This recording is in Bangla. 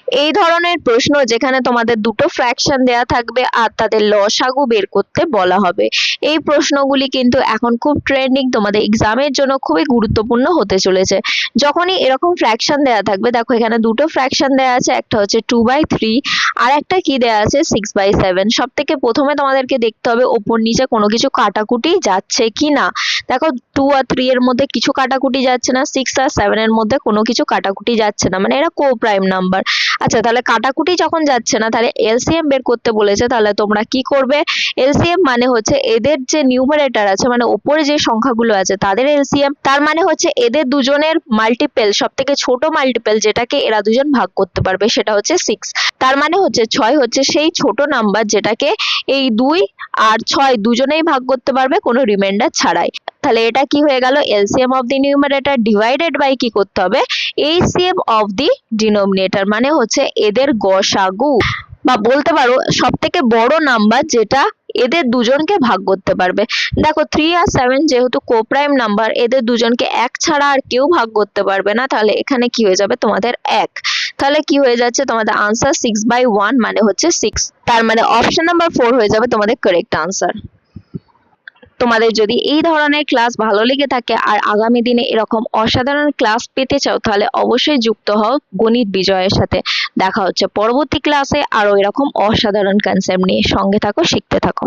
এই ধরনের প্রশ্ন যেখানে তোমাদের দুটো ফ্র্যাকশন দেয়া থাকবে আর তাদের লসাগু বের করতে বলা হবে। এই প্রশ্নগুলি কিন্তু এখন খুব ট্রেন্ডিং, তোমাদের এক্সামের জন্য খুবই গুরুত্বপূর্ণ হতে চলেছে। যখনই এরকম ফ্র্যাকশন দেয়া থাকবে, দেখো এখানে দুটো ফ্র্যাকশন দেয়া আছে, একটা হচ্ছে 2/3 আর একটা কি দেয়া আছে 6/7। সব থেকে প্রথমে তোমাদেরকে দেখতে হবে ওপর নিচে কোনো কিছু কাটাকুটি যাচ্ছে কি না। দেখো 2 আর 3 এর মধ্যে কিছু কাটাকুটি যাচ্ছে না, 6 আর 7 এর মধ্যে কোনো কিছু কাটাকুটি যাচ্ছে না, মানে এরা কো প্রাইম নাম্বার। আচ্ছা, তাহলে কাটাকুটি যখন যাচ্ছে না, তাহলে এলসিএম বের করতে বলেছে, তাহলে তোমরা কি করবে? এলসিএম মানে হচ্ছে এদের যে নিউমারেটর আছে, মানে উপরে যে সংখ্যাগুলো আছে তাদের এলসিএম, তার মানে হচ্ছে এদের দুজনের মাল্টিপল, সব থেকে ছোট মাল্টিপল যেটাকে এরা দুজন ভাগ করতে পারবে সেটা হচ্ছে 6। তার মানে হচ্ছে 6 হচ্ছে সেই ছোট নাম্বার যেটাকে এই 2 আর 6 দুজনেই ভাগ করতে পারবে কোনো রিমাইন্ডার ছাড়াই। তাহলে এটা কি হয়ে গেল? LCM of the numerator divided by কি করতে হবে? এইচসিএফ অফ দি ডিনোমিনেটর, মানে হচ্ছে এদের গসাগু, বা বলতে পারো সব থেকে বড় নাম্বার যেটা এদের দুজনকে ভাগ করতে পারবে। দেখো 3 আর 7 যেহেতু কোপ্রাইম নাম্বার, এদের দুজনকে 1 ছাড়া আর কেউ ভাগ করতে পারবে না, তাহলে এখানে কি হয়ে যাবে? তোমাদের 1। তাহলে কি হয়ে যাচ্ছে? তোমাদের আনসার 6/1 মানে হচ্ছে 6। তার মানে অপশন নাম্বার 4 হয়ে যাবে তোমাদের কারেক্ট আনসার। তোমাদের যদি এই ধরনের ক্লাস ভালো লেগে থাকে আর আগামী দিনে এরকম অসাধারণ ক্লাস পেতে চাও, তাহলে অবশ্যই যুক্ত হও গণিত বিজয়ের সাথে। দেখা হচ্ছে পরবর্তী ক্লাসে আরো এরকম অসাধারণ কনসেপ্ট নিয়ে। সঙ্গে থাকো, শিখতে থাকো।